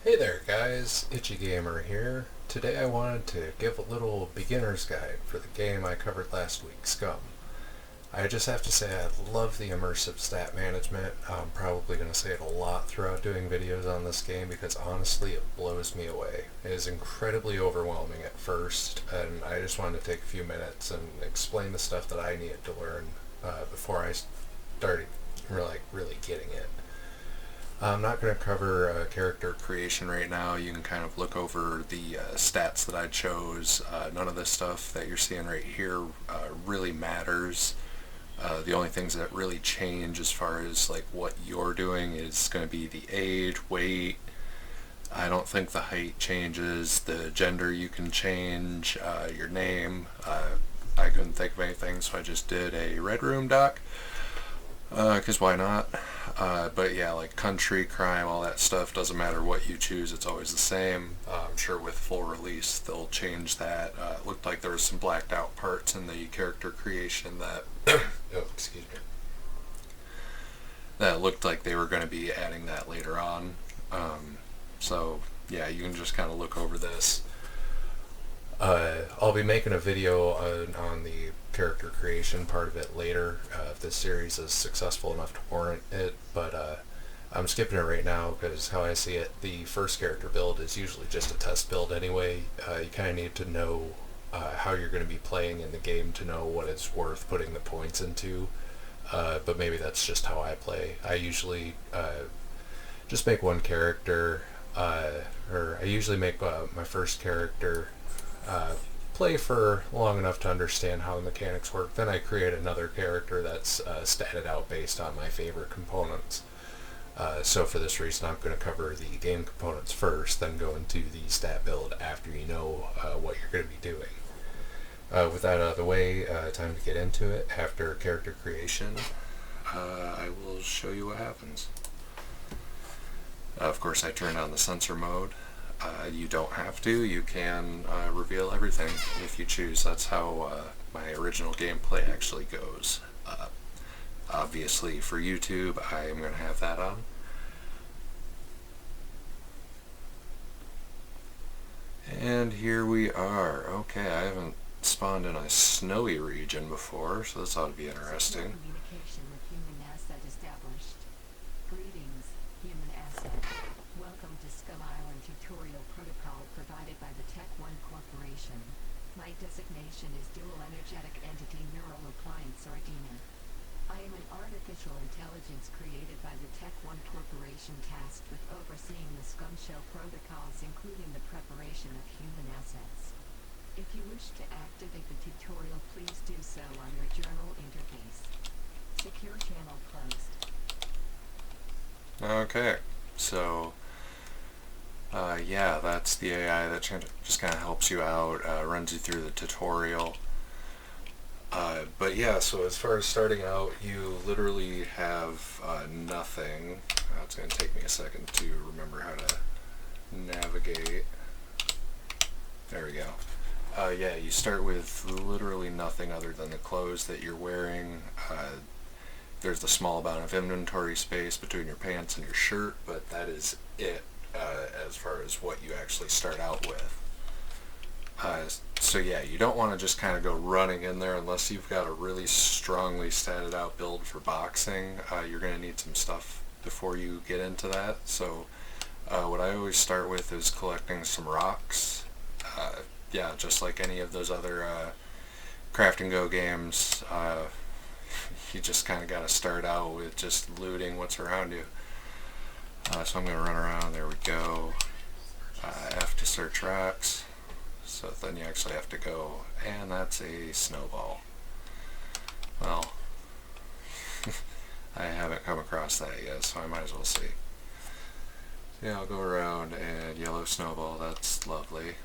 Hey there guys, Itchy Gamer here. Today I wanted to give a little beginner's guide for the game I covered last week, Scum. I just have to say I love the immersive stat management. I'm probably going to say it a lot throughout doing videos on this game because honestly it blows me away. It is incredibly overwhelming at first, and I just wanted to take a few minutes and explain the stuff that I needed to learn before I started really getting it. I'm not going to cover character creation right now. You can kind of look over the stats that I chose. None of this stuff that you're seeing right here really matters. The only things that really change as far as like what you're doing is going to be the age, weight. I don't think the height changes. The gender you can change. Your name. I couldn't think of anything, so I just did a Red Room doc. Because why not? But yeah, like country, crime, all that stuff, doesn't matter what you choose, it's always the same. I'm sure with full release they'll change that. It looked like there was some blacked out parts in the character creation that, oh, excuse me, that looked like they were going to be adding that later on. So yeah, you can just kind of look over this. I'll be making a video on the character creation part of it later if this series is successful enough to warrant it, but I'm skipping it right now because how I see it, the first character build is usually just a test build anyway. You kind of need to know how you're going to be playing in the game to know what it's worth putting the points into, but maybe that's just how I play. I usually just make one character, or I usually make my first character play for long enough to understand how the mechanics work. Then I create another character that's statted out based on my favorite components. So for this reason, I'm going to cover the game components first, then go into the stat build after you know what you're going to be doing. With that out of the way, time to get into it. After character creation, I will show you what happens. Of course, I turn on the sensor mode. You don't have to. You can reveal everything if you choose. That's how my original gameplay actually goes. Obviously, for YouTube, I am going to have that on. And here we are. Okay, I haven't spawned in a snowy region before, so this ought to be interesting. Communication with human asset established. Greetings, human asset. Welcome to Scum Island tutorial protocol provided by the Tech One Corporation. My designation is Dual Energetic Entity Neural Appliance or DENA. I am an artificial intelligence created by the Tech One Corporation tasked with overseeing the Scum Shell protocols, including the preparation of human assets. If you wish to activate the tutorial, please do so on your journal interface. Secure channel closed. Okay, so yeah, that's the AI that just kind of helps you out, runs you through the tutorial. But yeah, so as far as starting out, you literally have nothing. It's going to take me a second to remember how to navigate. There we go. Yeah, you start with literally nothing other than the clothes that you're wearing. There's the small amount of inventory space between your pants and your shirt, but that is it as far as what you actually start out with. So yeah, you don't want to just kind of go running in there unless you've got a really strongly statted out build for boxing. You're going to need some stuff before you get into that. So what I always start with is collecting some rocks. Yeah, just like any of those other craft and go games, you just kind of got to start out with just looting what's around you. So I'm going to run around. There we go. I have to search rocks. So then you actually have to go, and that's a snowball. Well, I haven't come across that yet, so I might as well see. So yeah, I'll go around, and yellow snowball, that's lovely.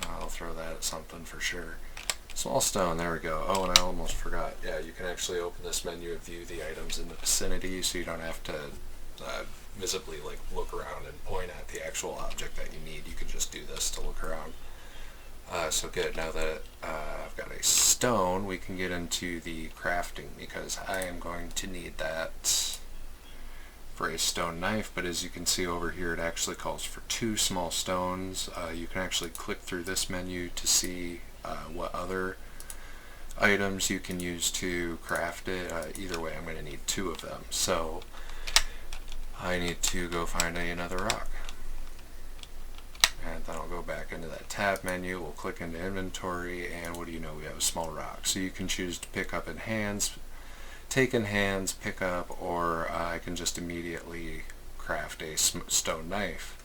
I'll throw that at something for sure. Small stone, there we go. Oh, and I almost forgot. Yeah, you can actually open this menu and view the items in the vicinity, so you don't have to visibly like look around and point at the actual object that you need. You can just do this to look around. So good, now that I've got a stone, we can get into the crafting because I am going to need that. for a stone knife, but as you can see over here, it actually calls for 2 small stones. You can actually click through this menu to see what other items you can use to craft it. Either way, I'm going to need 2 of them, so I need to go find another rock. And then I'll go back into that tab menu, we'll click into inventory, and what do you know, we have a small rock. So you can choose to pick up in hands, take in hands, pick up, or I can just immediately craft a stone knife.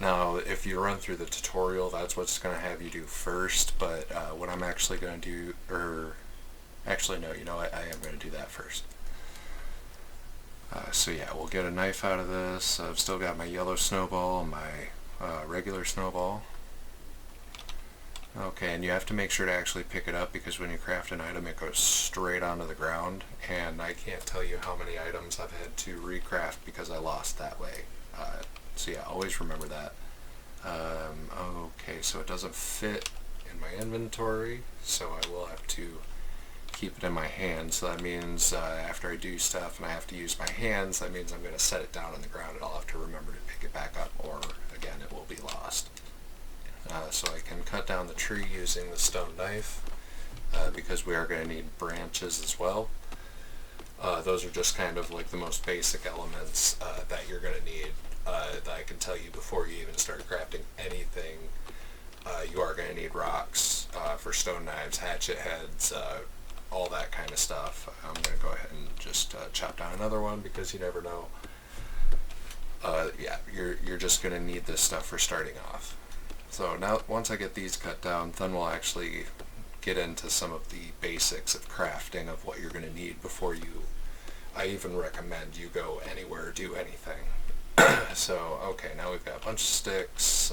Now, if you run through the tutorial, that's what's going to have you do first, but what I'm actually going to do, or actually no, you know what, I am going to do that first. So yeah, we'll get a knife out of this. I've still got my yellow snowball and my regular snowball. Okay, and you have to make sure to actually pick it up, because when you craft an item it goes straight onto the ground, and I can't tell you how many items I've had to recraft because I lost that way. So yeah, always remember that. Okay, so it doesn't fit in my inventory, so I will have to keep it in my hand. So that means after I do stuff and I have to use my hands, that means I'm going to set it down on the ground and I'll have to remember to pick it back up, or again it will be lost. So I can cut down the tree using the stone knife, because we are going to need branches as well. Those are just kind of like the most basic elements that you're going to need, that I can tell you before you even start crafting anything. You are going to need rocks for stone knives, hatchet heads, all that kind of stuff. I'm going to go ahead and just chop down another one, because you never know. Yeah, you're just going to need this stuff for starting off. So now, once I get these cut down, then we'll actually get into some of the basics of crafting of what you're going to need before I even recommend you go anywhere, do anything. So, okay, now we've got a bunch of sticks.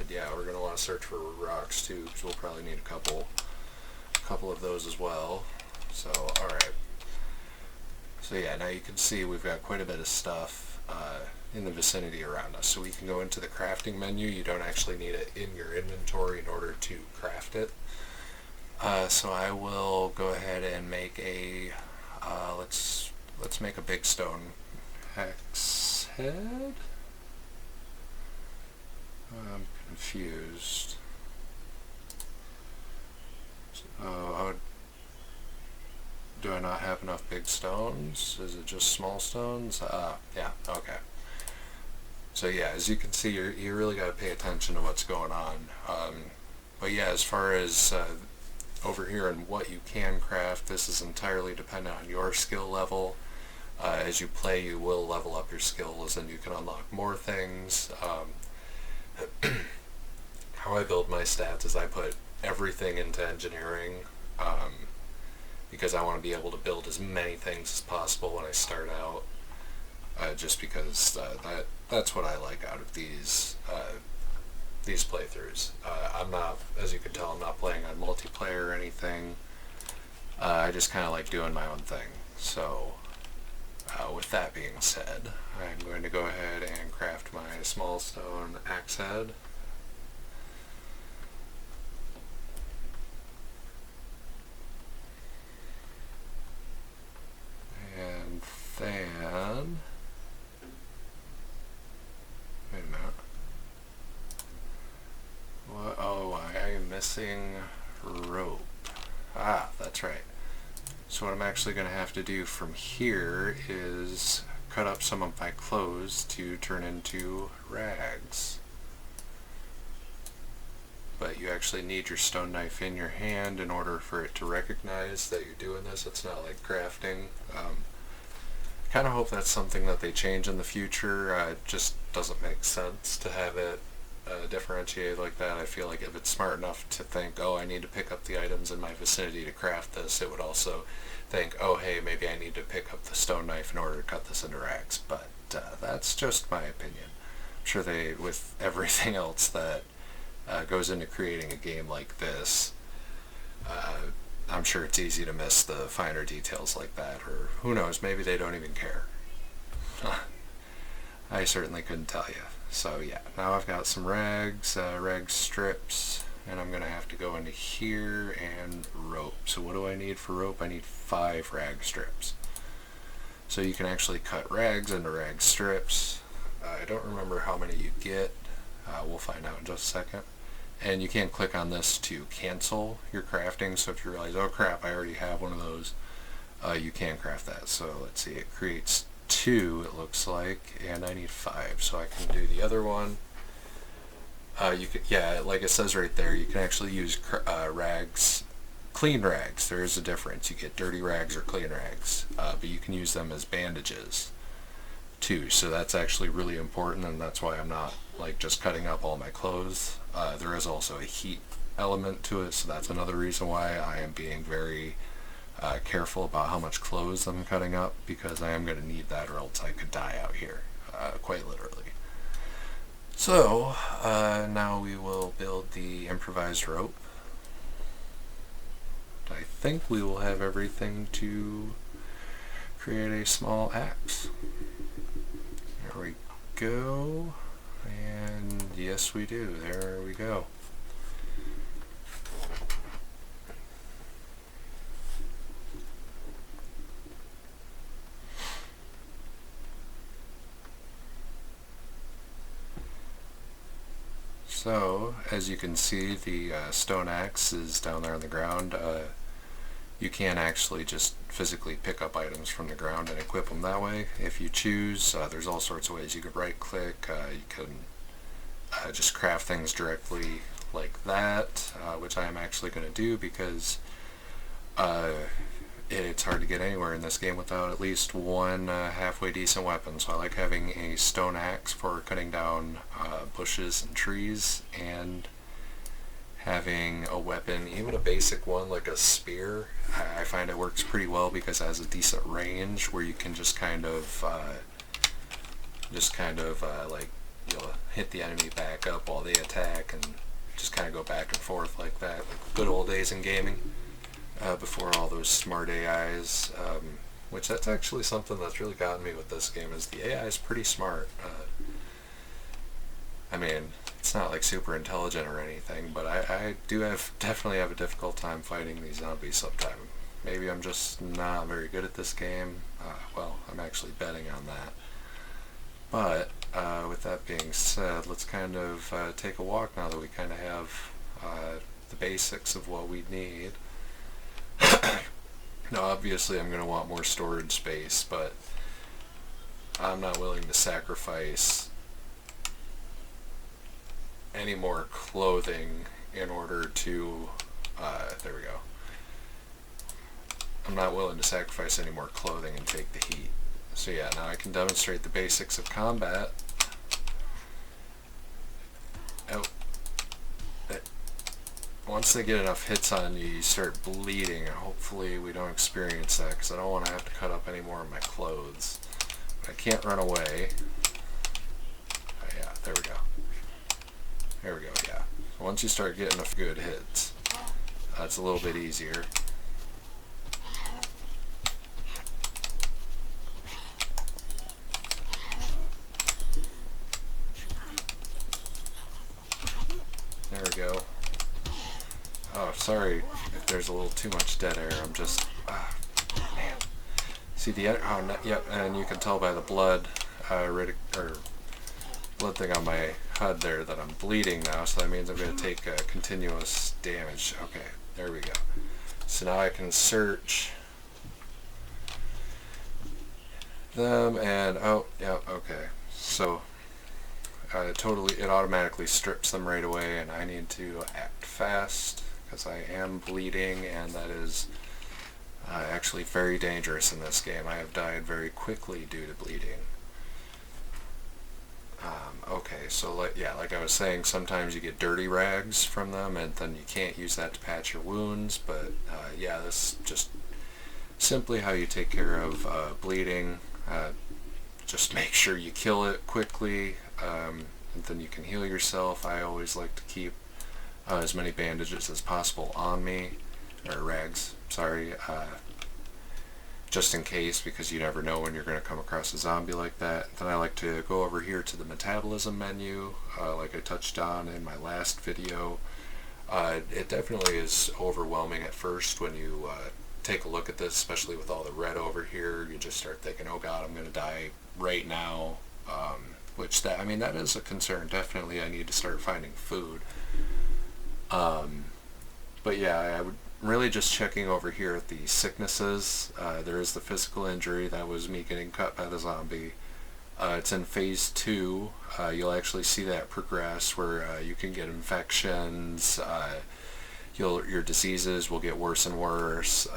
Yeah, we're going to want to search for rocks too, because we'll probably need a couple of those as well. So, alright. So yeah, now you can see we've got quite a bit of stuff in the vicinity around us. So we can go into the crafting menu. You don't actually need it in your inventory in order to craft it. So I will go ahead and make a, let's make a big stone axe head. I'm confused. Do I not have enough big stones? Is it just small stones? Yeah, okay. So yeah, as you can see, you really got to pay attention to what's going on. But yeah, as far as over here and what you can craft, this is entirely dependent on your skill level. As you play, you will level up your skills and you can unlock more things. How I build my stats is I put everything into engineering, because I want to be able to build as many things as possible when I start out, just because that's what I like out of these playthroughs. I'm not, as you can tell, I'm not playing on multiplayer or anything. I just kind of like doing my own thing. So with that being said, I'm going to go ahead and craft my small stone axe head. And then, wait a minute. What? Oh, I am missing rope. Ah, that's right. So what I'm actually going to have to do from here is cut up some of my clothes to turn into rags. But you actually need your stone knife in your hand in order for it to recognize that you're doing this. It's not like crafting. I kind of hope that's something that they change in the future. It just doesn't make sense to have it differentiate like that. I feel like if it's smart enough to think, oh, I need to pick up the items in my vicinity to craft this, it would also think, oh, hey, maybe I need to pick up the stone knife in order to cut this into rags. But that's just my opinion. I'm sure they, with everything else that goes into creating a game like this, I'm sure it's easy to miss the finer details like that, or who knows, maybe they don't even care. I certainly couldn't tell you. So yeah, now I've got some rags, rag strips, and I'm going to have to go into here and rope. So what do I need for rope? I need 5 rag strips. So you can actually cut rags into rag strips. I don't remember how many you get. We'll find out in just a second. And you can click on this to cancel your crafting. So if you realize, oh crap, I already have one of those, you can craft that. So let's see, it creates 2, it looks like, and I need 5. So I can do the other one. You can, yeah, like it says right there, you can actually use rags, clean rags. There is a difference. You get dirty rags or clean rags, but you can use them as bandages too. So that's actually really important, and that's why I'm not like just cutting up all my clothes. There is also a heat element to it, so that's another reason why I am being very careful about how much clothes I'm cutting up, because I am going to need that or else I could die out here, quite literally. So, now we will build the improvised rope. I think we will have everything to create a small axe. There we go. And yes, we do. There we go. So, as you can see, the stone axe is down there on the ground. You can actually just physically pick up items from the ground and equip them that way if you choose. There's all sorts of ways. You could right click, you can just craft things directly like that, which I am actually going to do because it's hard to get anywhere in this game without at least one halfway decent weapon. So I like having a stone axe for cutting down bushes and trees, and having a weapon, even a basic one like a spear. I find it works pretty well because it has a decent range where you can just kind of like, you know, hit the enemy back up while they attack and just kind of go back and forth like that, like good old days in gaming, before all those smart AIs, which that's actually something that's really gotten me with this game, is the AI is pretty smart. I mean, it's not like super intelligent or anything, but I do definitely have a difficult time fighting these zombies sometimes. Maybe I'm just not very good at this game. Well, I'm actually betting on that. But with that being said, let's kind of take a walk now that we kind of have the basics of what we need. Now, obviously, I'm going to want more storage space, but I'm not willing to sacrifice any more clothing in order to, there we go. I'm not willing to sacrifice any more clothing and take the heat. So yeah, now I can demonstrate the basics of combat. Oh. Once they get enough hits on you, you start bleeding, and hopefully we don't experience that, because I don't want to have to cut up any more of my clothes. But I can't run away. Oh yeah, there we go. There we go, yeah. Once you start getting enough good hits, it's a little bit easier. There we go. Oh, sorry if there's a little too much dead air. I'm just, man. See the, oh, no, yep, and you can tell by the blood, blood thing on my HUD there that I'm bleeding now, so that means I'm going to take continuous damage. Okay, there we go. So now I can search them, and oh, yeah, okay. So it automatically strips them right away, and I need to act fast because I am bleeding, and that is actually very dangerous in this game. I have died very quickly due to bleeding. Okay, so like I was saying, sometimes you get dirty rags from them, and then you can't use that to patch your wounds, but yeah, this is just simply how you take care of bleeding. Just make sure you kill it quickly, and then you can heal yourself. I always like to keep as many bandages as possible on me, or rags, sorry, just in case, because you never know when you're going to come across a zombie like that. Then I like to go over here to the metabolism menu, like I touched on in my last video. It definitely is overwhelming at first when you take a look at this, especially with all the red over here, you just start thinking, oh god, I'm going to die right now. Which, that is a concern. Definitely I need to start finding food. But yeah, I would really just checking over here at the sicknesses. There is the physical injury. That was me getting cut by the zombie. It's in phase 2. You'll actually see that progress where you can get infections. Your diseases will get worse and worse.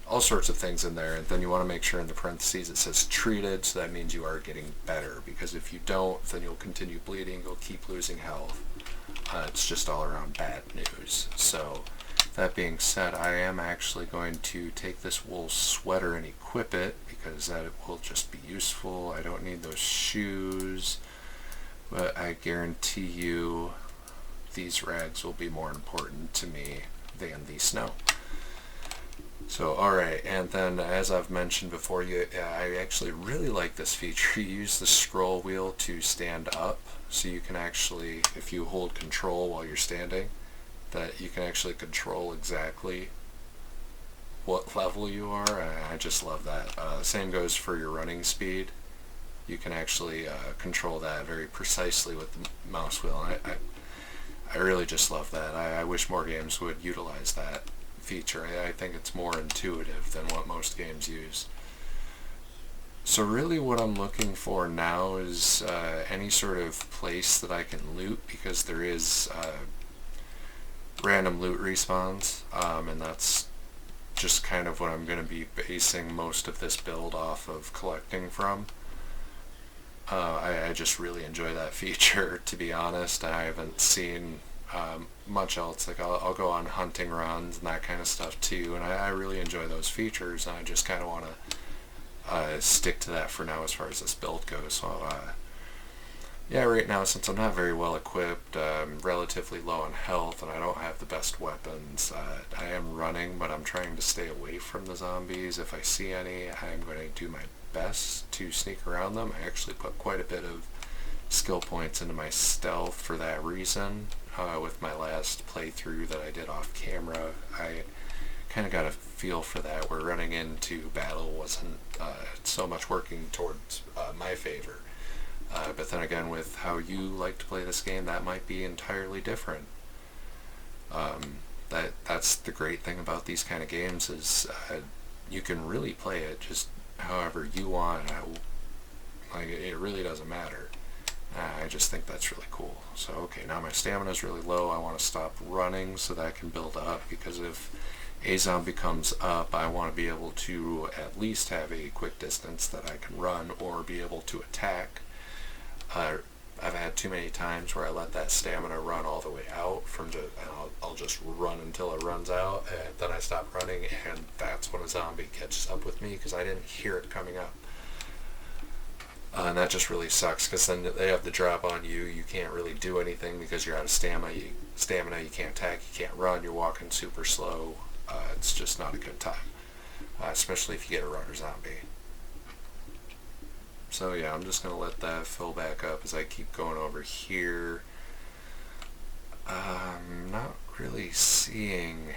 All sorts of things in there. And then you want to make sure in the parentheses it says treated, so that means you are getting better. Because if you don't, then you'll continue bleeding. You'll keep losing health. It's just all around bad news. So that being said, I am actually going to take this wool sweater and equip it because that will just be useful. I don't need those shoes, but I guarantee you these rags will be more important to me than the snow. So alright, and then as I've mentioned before, I actually really like this feature. You use the scroll wheel to stand up, so you can actually, if you hold control while you're standing, that you can actually control exactly what level you are. I just love that. Same goes for your running speed. You can actually control that very precisely with the mouse wheel. I really just love that. I wish more games would utilize that feature. I think it's more intuitive than what most games use. So really what I'm looking for now is any sort of place that I can loot, because there is random loot respawns, and that's just kind of what I'm going to be basing most of this build off of collecting from. I just really enjoy that feature, to be honest. I haven't seen much else. Like I'll go on hunting runs and that kind of stuff too, and I really enjoy those features, and I just kind of want to stick to that for now as far as this build goes. So yeah, right now, since I'm not very well equipped, relatively low on health, and I don't have the best weapons, I am running, but I'm trying to stay away from the zombies. If I see any, I'm going to do my best to sneak around them. I actually put quite a bit of skill points into my stealth for that reason. With my last playthrough that I did off camera, I kind of got a feel for that, where running into battle wasn't so much working towards my favor. But then again, with how you like to play this game, that might be entirely different. That's the great thing about these kind of games, is you can really play it just however you want. Like, it really doesn't matter. I just think that's really cool. So okay, now my stamina is really low. I want to stop running so that I can build up, because if a zombie comes up, I want to be able to at least have a quick distance that I can run or be able to attack. I've had too many times where I let that stamina run all the way out I'll just run until it runs out, and then I stop running, and that's when a zombie catches up with me because I didn't hear it coming up. And that just really sucks, because then they have the drop on you. You can't really do anything because you're out of stamina. You can't attack, you can't run, you're walking super slow. It's just not a good time, especially if you get a runner zombie. So yeah, I'm just going to let that fill back up as I keep going over here. I'm not really seeing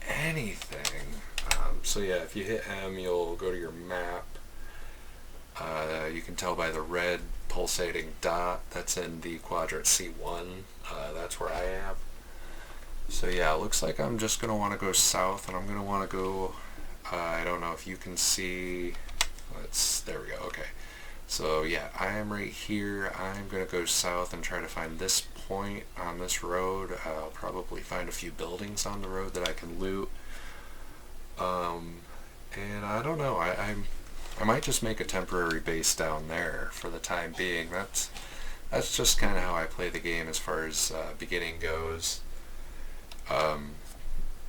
anything. So yeah, if you hit M, you'll go to your map. You can tell by the red pulsating dot, that's in the quadrant C1. That's where I am. So yeah, it looks like I'm just going to want to go south, and I'm going to want to go, I don't know if you can see, there we go, okay. So yeah, I am right here. I'm going to go south and try to find this point on this road. I'll probably find a few buildings on the road that I can loot. And I don't know, I might just make a temporary base down there for the time being. That's just kind of how I play the game as far as beginning goes.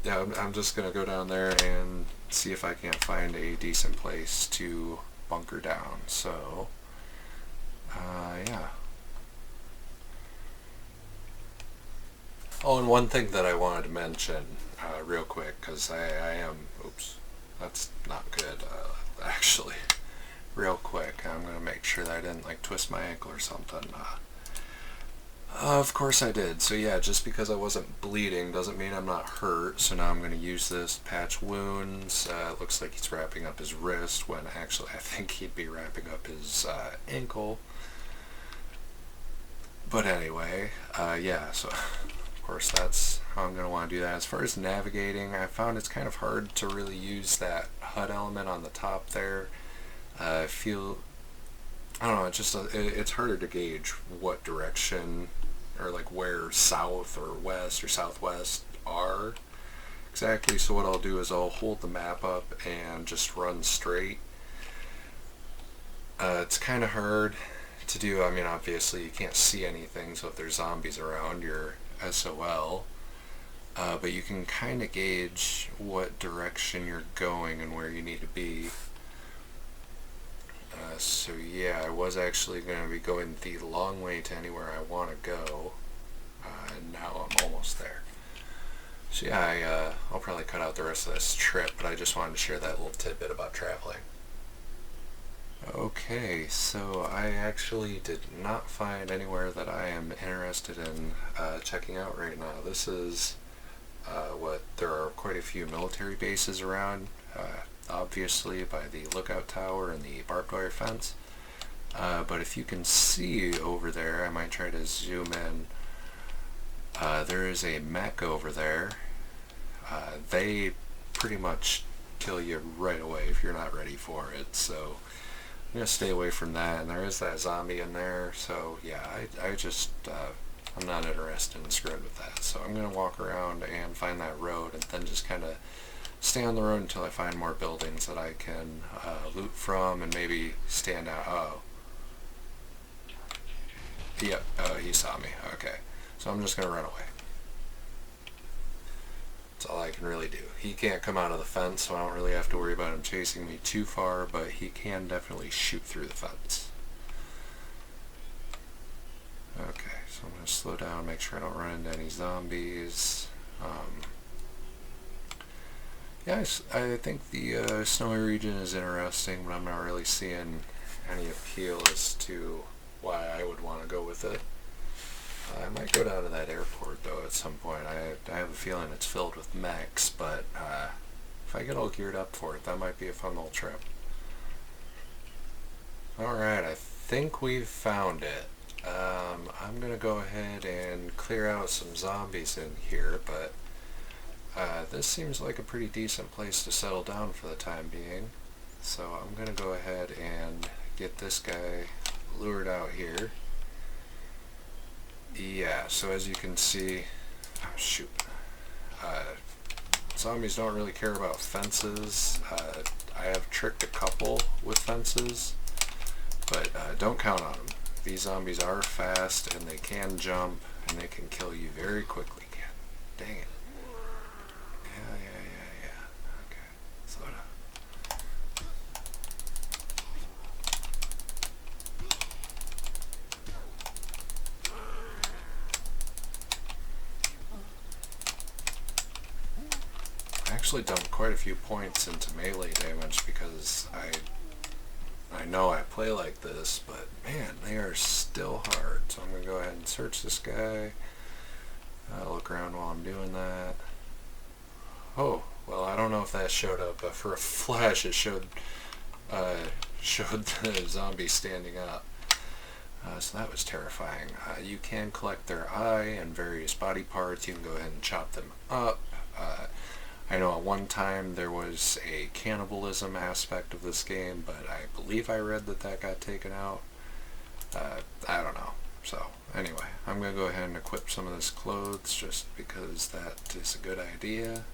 Yeah, I'm just going to go down there and see if I can't find a decent place to bunker down. So, yeah. Oh, and one thing that I wanted to mention real quick, because I am, oops, that's not good, actually. Real quick, I'm going to make sure that I didn't, like, twist my ankle or something. Of course I did. So yeah, just because I wasn't bleeding doesn't mean I'm not hurt. So now I'm going to use this to patch wounds. Looks like he's wrapping up his wrist when actually I think he'd be wrapping up his ankle. But anyway, yeah, so of course that's how I'm going to want to do that. As far as navigating, I found it's kind of hard to really use that HUD element on the top there. I don't know, it's harder to gauge what direction or like where south or west or southwest are exactly. So what I'll do is I'll hold the map up and just run straight. It's kind of hard to do. I mean, obviously you can't see anything, so if there's zombies around, you're SOL. But you can kind of gauge what direction you're going and where you need to be. So yeah, I was actually going to be going the long way to anywhere I want to go, and now I'm almost there. So yeah, I'll probably cut out the rest of this trip, but I just wanted to share that little tidbit about traveling. Okay, so I actually did not find anywhere that I am interested in checking out right now. This is there are quite a few military bases around, obviously by the lookout tower and the barbed wire fence. But if you can see over there, I might try to zoom in. There is a mech over there. They pretty much kill you right away if you're not ready for it, so I'm going to stay away from that. And there is that zombie in there, so yeah, I'm not interested in screwing with that. So I'm going to walk around and find that road and then just kind of stay on the road until I find more buildings that I can loot from and maybe stand out. Oh. Yep, he saw me. Okay. So I'm just going to run away. That's all I can really do. He can't come out of the fence, so I don't really have to worry about him chasing me too far, but he can definitely shoot through the fence. Okay, so I'm going to slow down, make sure I don't run into any zombies. Yeah, I think the snowy region is interesting, but I'm not really seeing any appeal as to why I would want to go with it. I might go down to that airport, though, at some point. I have a feeling it's filled with mechs, but if I get all geared up for it, that might be a fun little trip. Alright, I think we've found it. I'm going to go ahead and clear out some zombies in here, but this seems like a pretty decent place to settle down for the time being. So I'm going to go ahead and get this guy lured out here. Yeah, so as you can see, oh shoot, zombies don't really care about fences. I have tricked a couple with fences, but don't count on them. These zombies are fast and they can jump and they can kill you very quickly. Dang it. Yeah. Okay, slow down. I actually dumped quite a few points into melee damage because I know I play like this, but man, they are still hard. So I'm going to go ahead and search this guy. Look around while I'm doing that. Oh, well, I don't know if that showed up, but for a flash it showed the zombie standing up. So that was terrifying. You can collect their eye and various body parts. You can go ahead and chop them up. I know at one time there was a cannibalism aspect of this game, but I believe I read that got taken out. I don't know. So anyway, I'm going to go ahead and equip some of this clothes just because that is a good idea.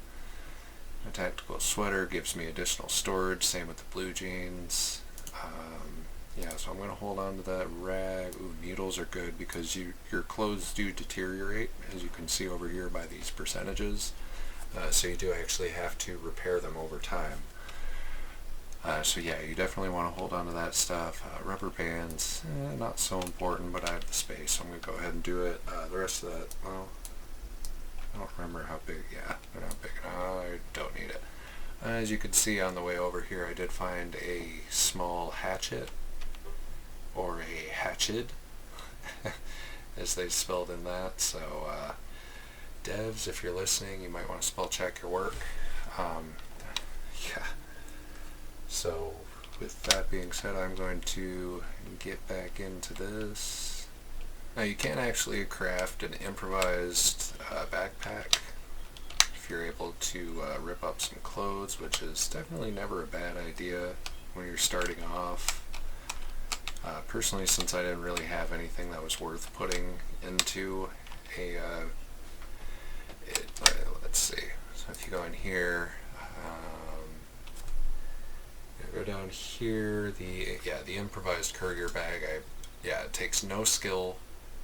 A tactical sweater gives me additional storage, same with the blue jeans. Yeah, so I'm going to hold on to that rag. Ooh, needles are good because your clothes do deteriorate, as you can see over here by these percentages. So you do actually have to repair them over time. So yeah, you definitely want to hold on to that stuff. Rubber bands, not so important, but I have the space, so I'm going to go ahead and do it. The rest of that, well, I don't remember how big. Yeah, they're not big enough. I don't need it. As you can see on the way over here, I did find a small hatchet, or a hatchet, as they spelled in that. So devs, if you're listening, you might want to spell check your work. Yeah. So with that being said, I'm going to get back into this. Now you can actually craft an improvised backpack if you're able to rip up some clothes, which is definitely never a bad idea when you're starting off. Personally, since I didn't really have anything that was worth putting into a, let's see, so if you go in here, go down here, the improvised courier bag, it takes no skill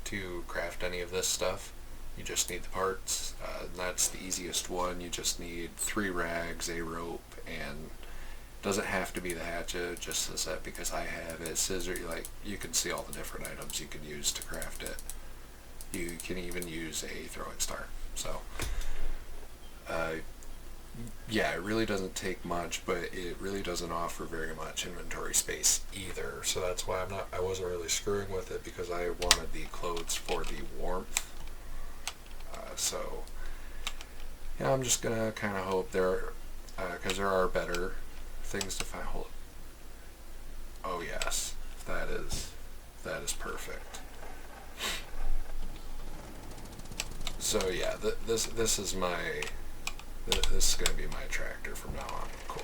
to craft any of this stuff. You just need the parts. That's the easiest one. You just need 3 rags, a rope, and doesn't have to be the hatchet, just the set because I have it. Scissor, you can see all the different items you can use to craft it. You can even use a throwing star. So, it really doesn't take much, but it really doesn't offer very much inventory space either. So that's why I wasn't really screwing with it, because I wanted the clothes for the warmth. I'm just gonna kind of hope because there are better things to find. Oh yes, that is perfect. So yeah, this is this is going to be my tractor from now on. Cool.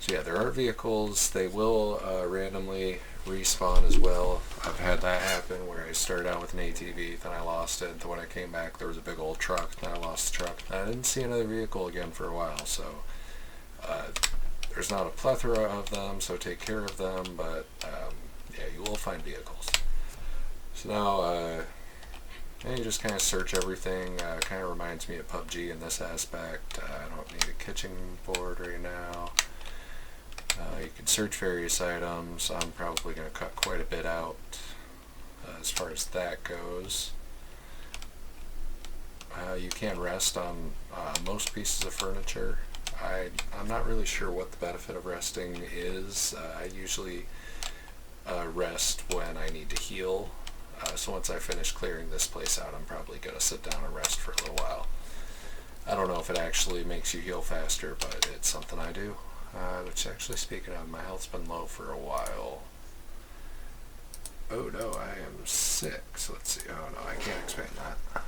So yeah, there are vehicles. They will randomly respawn as well. I've had that happen where I started out with an ATV, then I lost it, and when I came back there was a big old truck, and I lost the truck. And I didn't see another vehicle again for a while, so there's not a plethora of them, so take care of them, but you will find vehicles. So now you just kind of search everything. Kind of reminds me of PUBG in this aspect. I don't need a kitchen board right now. You can search various items. I'm probably going to cut quite a bit out as far as that goes. You can rest on most pieces of furniture. I'm not really sure what the benefit of resting is. I usually rest when I need to heal. So once I finish clearing this place out, I'm probably going to sit down and rest for a little while. I don't know if it actually makes you heal faster, but it's something I do. Which actually, speaking of, my health's been low for a while. Oh no, I am sick. So let's see. Oh no, I can't expand that.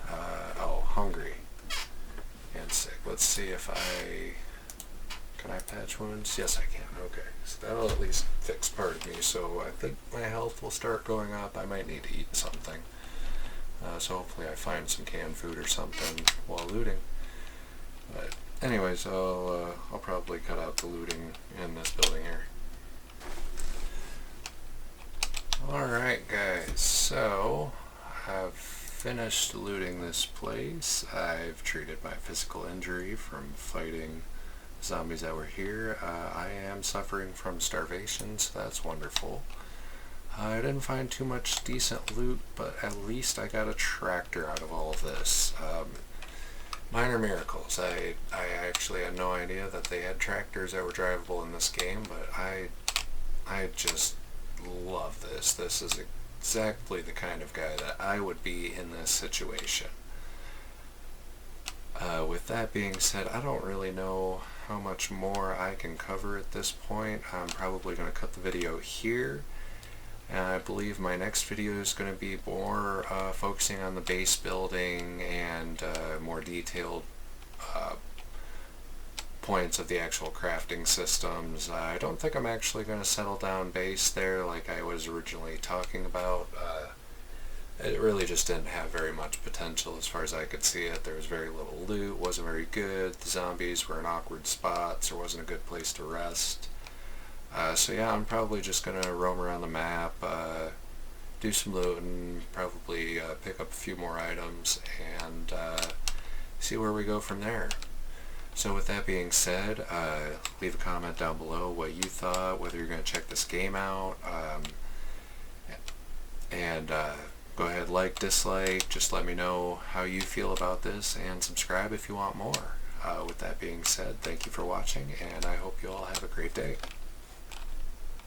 Hungry and sick. Let's see if can I patch wounds? Yes, I can. Okay, so that'll at least fix part of me. So I think my health will start going up. I might need to eat something. So hopefully I find some canned food or something while looting. But anyways, I'll probably cut out the looting in this building here. Alright guys, so I've finished looting this place. I've treated my physical injury from fighting zombies that were here. I am suffering from starvation, so that's wonderful. I didn't find too much decent loot, but at least I got a tractor out of all of this. Minor miracles. I actually had no idea that they had tractors that were drivable in this game, but I just love this. This is exactly the kind of guy that I would be in this situation. With that being said, I don't really know how much more I can cover at this point. I'm probably going to cut the video here. And I believe my next video is going to be more focusing on the base building and more detailed points of the actual crafting systems. I don't think I'm actually going to settle down base there like I was originally talking about. It really just didn't have very much potential as far as I could see it. There was very little loot, wasn't very good. The zombies were in awkward spots, there wasn't a good place to rest. So yeah, I'm probably just going to roam around the map, do some looting, probably pick up a few more items, and see where we go from there. So with that being said, leave a comment down below what you thought, whether you're going to check this game out, and go ahead, like, dislike, just let me know how you feel about this, and subscribe if you want more. With that being said, thank you for watching, and I hope you all have a great day.